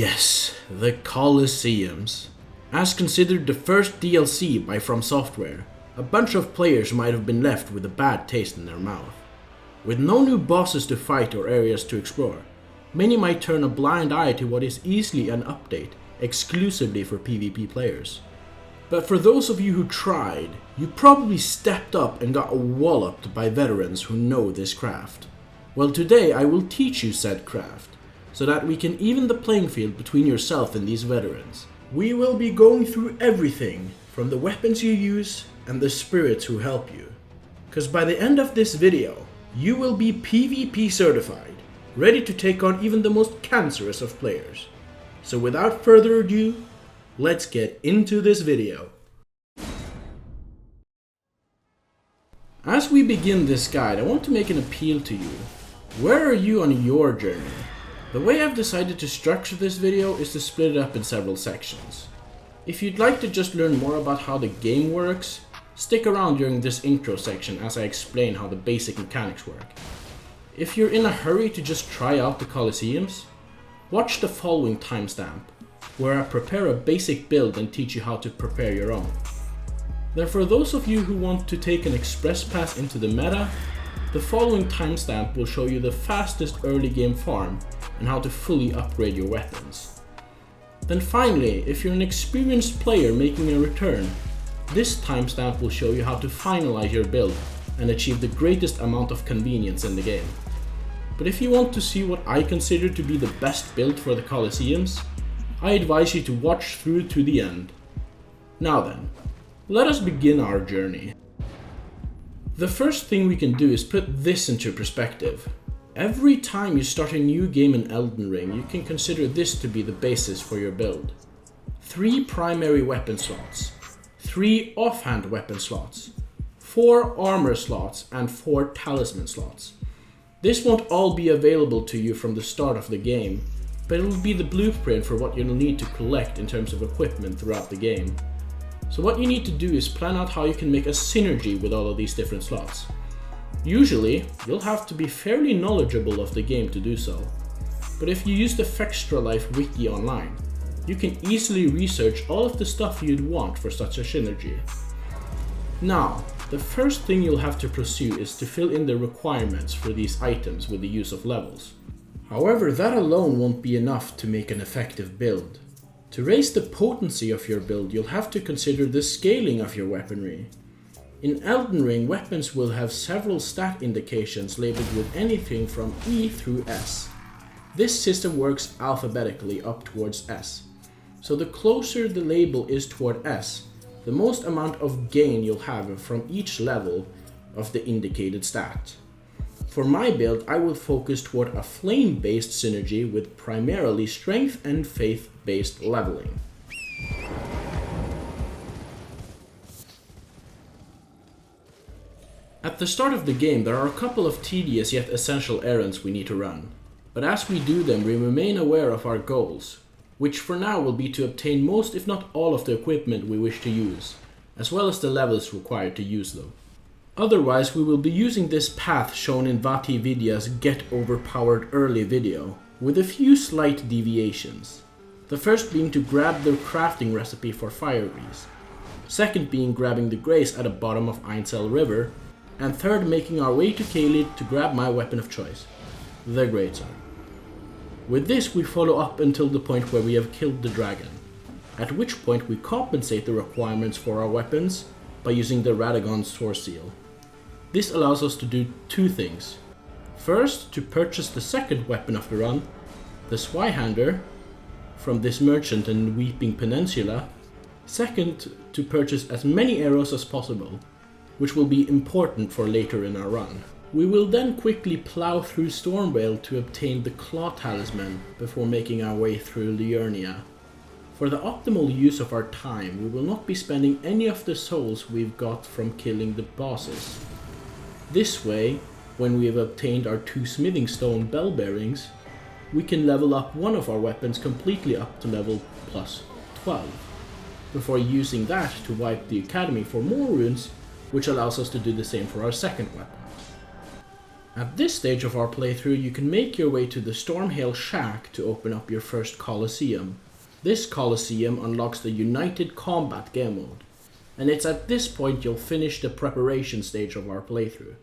yes, the Colosseums. As considered the first DLC by From Software, a bunch of players might have been left with a bad taste in their mouth. With no new bosses to fight or areas to explore, many might turn a blind eye to what is easily an update exclusively for PvP players. But for those of you who tried, you probably stepped up and got walloped by veterans who know this craft. Well, today I will teach you said craft, so that we can even the playing field between yourself and these veterans. We will be going through everything from the weapons you use and the spirits who help you. Cause by the end of this video, you will be PvP certified, ready to take on even the most cancerous of players. So without further ado, let's get into this video. As we begin this guide, I want to make an appeal to you. Where are you on your journey? The way I've decided to structure this video is to split it up in several sections. If you'd like to just learn more about how the game works, stick around during this intro section as I explain how the basic mechanics work. If you're in a hurry to just try out the Colosseums, watch the following timestamp, where I prepare a basic build and teach you how to prepare your own. Then for those of you who want to take an express pass into the meta, the following timestamp will show you the fastest early game farm and how to fully upgrade your weapons. Then finally, if you're an experienced player making a return, this timestamp will show you how to finalize your build and achieve the greatest amount of convenience in the game. But if you want to see what I consider to be the best build for the Colosseums, I advise you to watch through to the end. Now then, let us begin our journey. The first thing we can do is put this into perspective. Every time you start a new game in Elden Ring, you can consider this to be the basis for your build. 3 primary weapon slots, 3 offhand weapon slots, 4 armor slots, and 4 talisman slots. This won't all be available to you from the start of the game, but it will be the blueprint for what you'll need to collect in terms of equipment throughout the game. So what you need to do is plan out how you can make a synergy with all of these different slots. Usually, you'll have to be fairly knowledgeable of the game to do so, but if you use the Fextra Life wiki online, you can easily research all of the stuff you'd want for such a synergy. Now, the first thing you'll have to pursue is to fill in the requirements for these items with the use of levels. However, that alone won't be enough to make an effective build. To raise the potency of your build, you'll have to consider the scaling of your weaponry. In Elden Ring, weapons will have several stat indications labeled with anything from E through S. This system works alphabetically up towards S. So the closer the label is toward S, the most amount of gain you'll have from each level of the indicated stat. For my build, I will focus toward a flame-based synergy with primarily strength and faith-based leveling. At the start of the game, there are a couple of tedious yet essential errands we need to run. But as we do them, we remain aware of our goals, which for now will be to obtain most if not all of the equipment we wish to use, as well as the levels required to use them. Otherwise, we will be using this path shown in Vati Vidya's Get Overpowered Early video, with a few slight deviations. The first being to grab the crafting recipe for Fire Grease, second being grabbing the Grace at the bottom of Ainsel River, and third making our way to Caelid to grab my weapon of choice, the Greatsword. With this we follow up until the point where we have killed the dragon, at which point we compensate the requirements for our weapons by using the Radagon's Source Seal. This allows us to do 2 things. First, to purchase the second weapon of the run, the Zweihander, from this merchant in Weeping Peninsula. Second, to purchase as many arrows as possible, which will be important for later in our run. We will then quickly plow through Stormvale to obtain the Claw Talisman before making our way through Liurnia. For the optimal use of our time, we will not be spending any of the souls we've got from killing the bosses. This way, when we have obtained our 2 smithing stone bell bearings, we can level up one of our weapons completely up to level plus 12, before using that to wipe the academy for more runes, which allows us to do the same for our second weapon. At this stage of our playthrough, you can make your way to the Stormhail Shack to open up your first Colosseum. This Colosseum unlocks the United Combat game mode, and it's at this point you'll finish the preparation stage of our playthrough.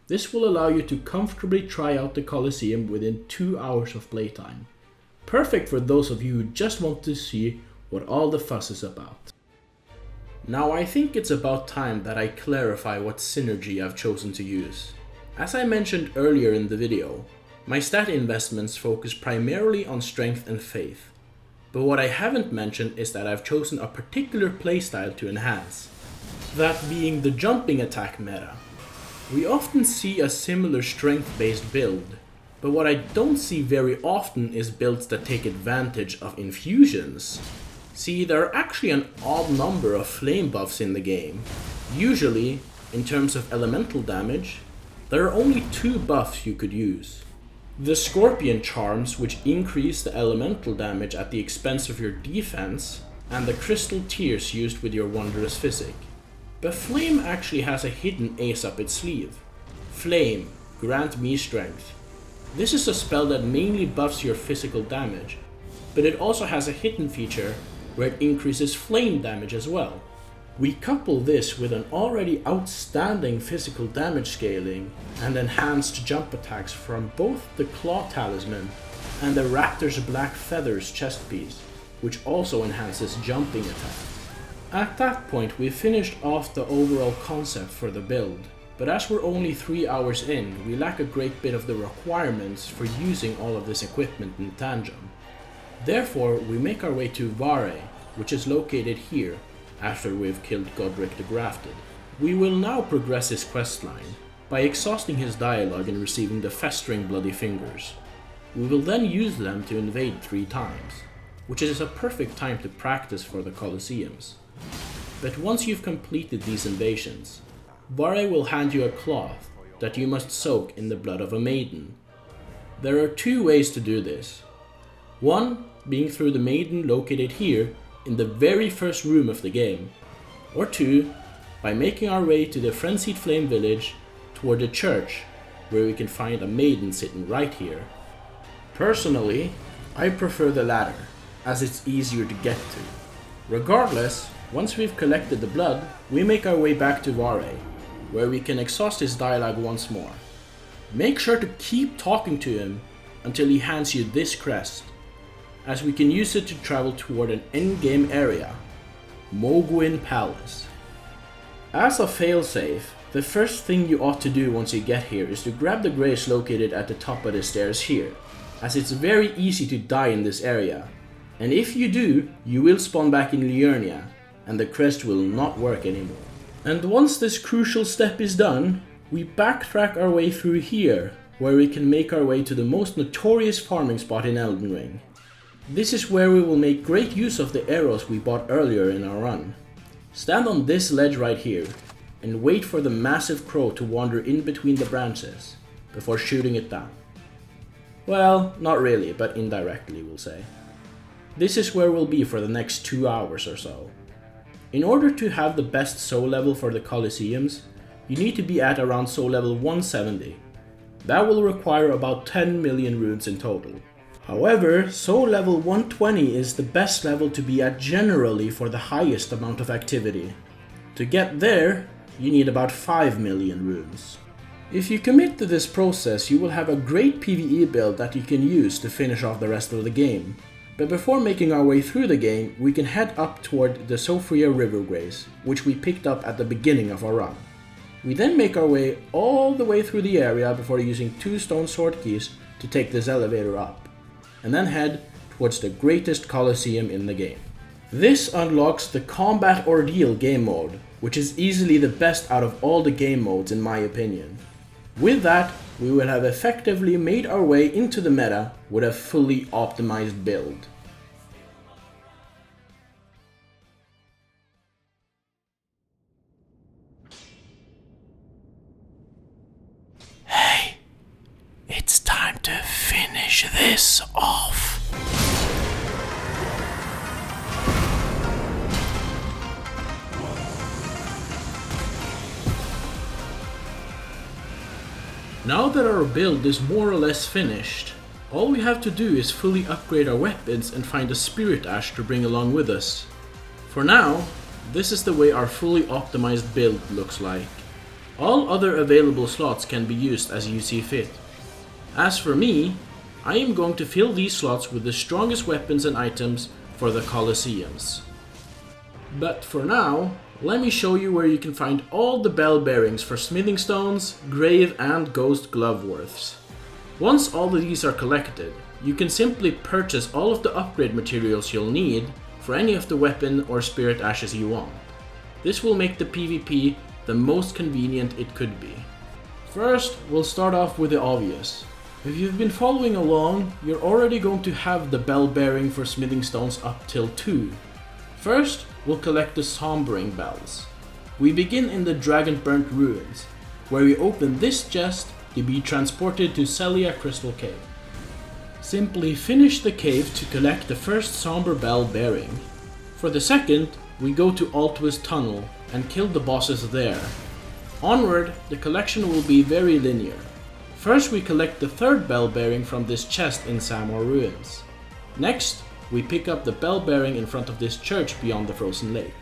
This will allow you to comfortably try out the Colosseum within 2 hours of playtime. Perfect for those of you who just want to see what all the fuss is about. Now I think it's about time that I clarify what synergy I've chosen to use. As I mentioned earlier in the video, my stat investments focus primarily on strength and faith. But what I haven't mentioned is that I've chosen a particular playstyle to enhance, that being the jumping attack meta. We often see a similar strength-based build, but what I don't see very often is builds that take advantage of infusions. See, there are actually an odd number of flame buffs in the game. Usually, in terms of elemental damage, there are only 2 buffs you could use. The Scorpion Charms, which increase the elemental damage at the expense of your defense, and the Crystal Tears used with your Wondrous Physic. But Flame actually has a hidden ace up its sleeve. Flame, grant me strength. This is a spell that mainly buffs your physical damage, but it also has a hidden feature where it increases flame damage as well. We couple this with an already outstanding physical damage scaling and enhanced jump attacks from both the Claw Talisman and the Raptor's Black Feathers chest piece, which also enhances jumping attacks. At that point we finished off the overall concept for the build, but as we're only 3 hours in, we lack a great bit of the requirements for using all of this equipment in tandem. Therefore, we make our way to Vare, which is located here, after we've killed Godric the Grafted. We will now progress his questline by exhausting his dialogue and receiving the Festering Bloody Fingers. We will then use them to invade 3 times, which is a perfect time to practice for the Colosseums. But once you've completed these invasions, Vare will hand you a cloth that you must soak in the blood of a maiden. There are 2 ways to do this. One being through the maiden located here in the very first room of the game, or 2 by making our way to the Frenzied Flame village toward the church, where we can find a maiden sitting right here. Personally, I prefer the latter, as it's easier to get to. Regardless, once we've collected the blood, we make our way back to Vare, where we can exhaust his dialogue once more. Make sure to keep talking to him until he hands you this crest, as we can use it to travel toward an endgame area, Mogwin Palace. As a failsafe, the first thing you ought to do once you get here is to grab the grace located at the top of the stairs here, as it's very easy to die in this area, and if you do, you will spawn back in Liurnia, and the crest will not work anymore. And once this crucial step is done, we backtrack our way through here, where we can make our way to the most notorious farming spot in Elden Ring. This is where we will make great use of the arrows we bought earlier in our run. Stand on this ledge right here, and wait for the massive crow to wander in between the branches, before shooting it down. Well, not really, but indirectly we'll say. This is where we'll be for the next 2 hours or so. In order to have the best soul level for the Colosseums, you need to be at around soul level 170. That will require about 10 million runes in total. However, soul level 120 is the best level to be at generally for the highest amount of activity. To get there, you need about 5 million runes. If you commit to this process, you will have a great PvE build that you can use to finish off the rest of the game. But before making our way through the game, we can head up toward the Sophria River Grace, which we picked up at the beginning of our run. We then make our way all the way through the area before using 2 stone sword keys to take this elevator up, and then head towards the greatest Colosseum in the game. This unlocks the Combat Ordeal game mode, which is easily the best out of all the game modes in my opinion. With that, we will have effectively made our way into the meta with a fully optimized build. Hey, it's time to finish this off. Now that our build is more or less finished, all we have to do is fully upgrade our weapons and find a spirit ash to bring along with us. For now, this is the way our fully optimized build looks like. All other available slots can be used as you see fit. As for me, I am going to fill these slots with the strongest weapons and items for the Colosseums. But for now, let me show you where you can find all the bell bearings for smithing stones, grave and ghost glove worths. Once all of these are collected, you can simply purchase all of the upgrade materials you'll need for any of the weapon or spirit ashes you want. This will make the PvP the most convenient it could be. First, we'll start off with the obvious. If you've been following along, you're already going to have the bell bearing for smithing stones up till 2. First, we'll collect the sombering bells. We begin in the Dragon Burnt Ruins, where we open this chest to be transported to Celia Crystal Cave. Simply finish the cave to collect the first somber bell bearing. For the second, we go to Altwa's Tunnel and kill the bosses there. Onward, the collection will be very linear. First, we collect the third bell bearing from this chest in Samor Ruins. Next, we pick up the bell bearing in front of this church beyond the frozen lake.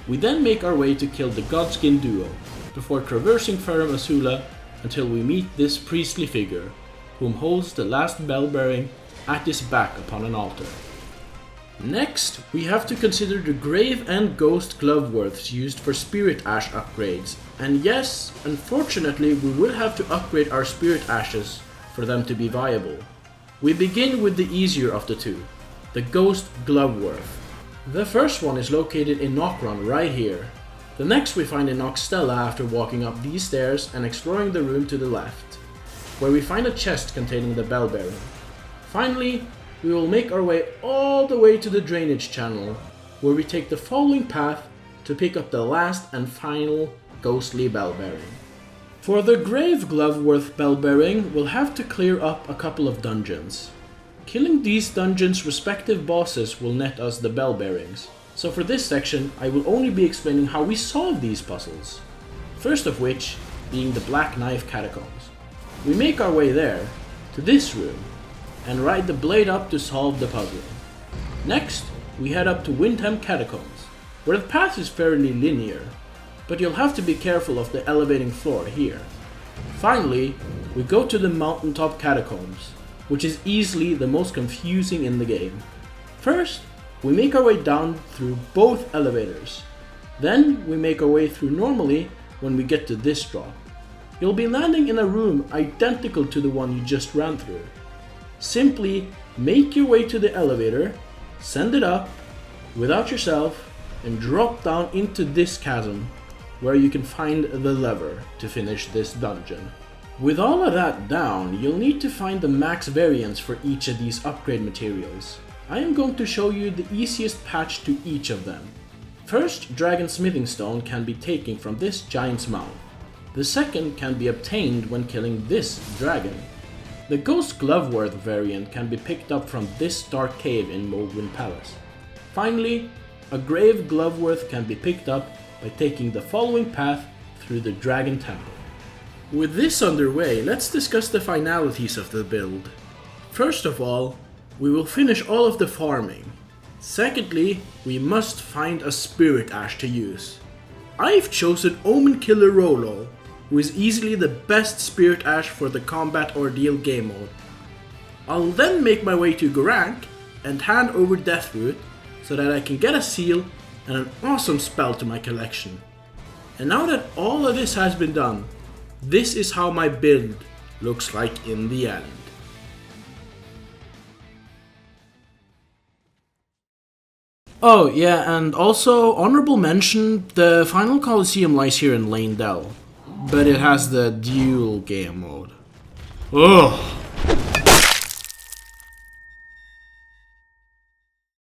We then make our way to kill the Godskin duo, before traversing Ferrum Azula until we meet this priestly figure, whom holds the last bell bearing at his back upon an altar. Next, we have to consider the grave and ghost glove worths used for spirit ash upgrades, and yes, unfortunately we will have to upgrade our spirit ashes for them to be viable. We begin with the easier of the two, the ghost glove worth. The first one is located in Nokron right here. The next we find in Noxtella after walking up these stairs and exploring the room to the left, where we find a chest containing the bell bearing. Finally, we will make our way all the way to the drainage channel, where we take the following path to pick up the last and final ghostly bell bearing. For the grave glove worth bell bearing, we'll have to clear up a couple of dungeons. Killing these dungeons' respective bosses will net us the bell bearings. So for this section, I will only be explaining how we solve these puzzles. First of which being the Black Knife Catacombs. We make our way there, to this room, and ride the blade up to solve the puzzle. Next, we head up to Windham Catacombs, where the path is fairly linear, but you'll have to be careful of the elevating floor here. Finally, we go to the Mountaintop Catacombs, which is easily the most confusing in the game. First, we make our way down through both elevators. Then we make our way through normally when we get to this drop. You'll be landing in a room identical to the one you just ran through. Simply make your way to the elevator, send it up without yourself, and drop down into this chasm, where you can find the lever to finish this dungeon. With all of that down, you'll need to find the max variance for each of these upgrade materials. I am going to show you the easiest patch to each of them. First, Dragon Smithing Stone can be taken from this giant's mouth. The second can be obtained when killing this dragon. The Ghost Gloveworth variant can be picked up from this dark cave in Mogwin Palace. Finally, a Grave Gloveworth can be picked up by taking the following path through the Dragon Temple. With this underway, let's discuss the finalities of the build. First of all, we will finish all of the farming. Secondly, we must find a spirit ash to use. I've chosen Omen Killer Rolo, who is easily the best spirit ash for the combat ordeal game mode. I'll then make my way to Gorank and hand over Deathroot so that I can get a seal and an awesome spell to my collection. And now that all of this has been done, this is how my build looks like in the end. Oh yeah, and also honorable mention, the final Colosseum lies here in Lane Dell, but it has the dual game mode. Ugh.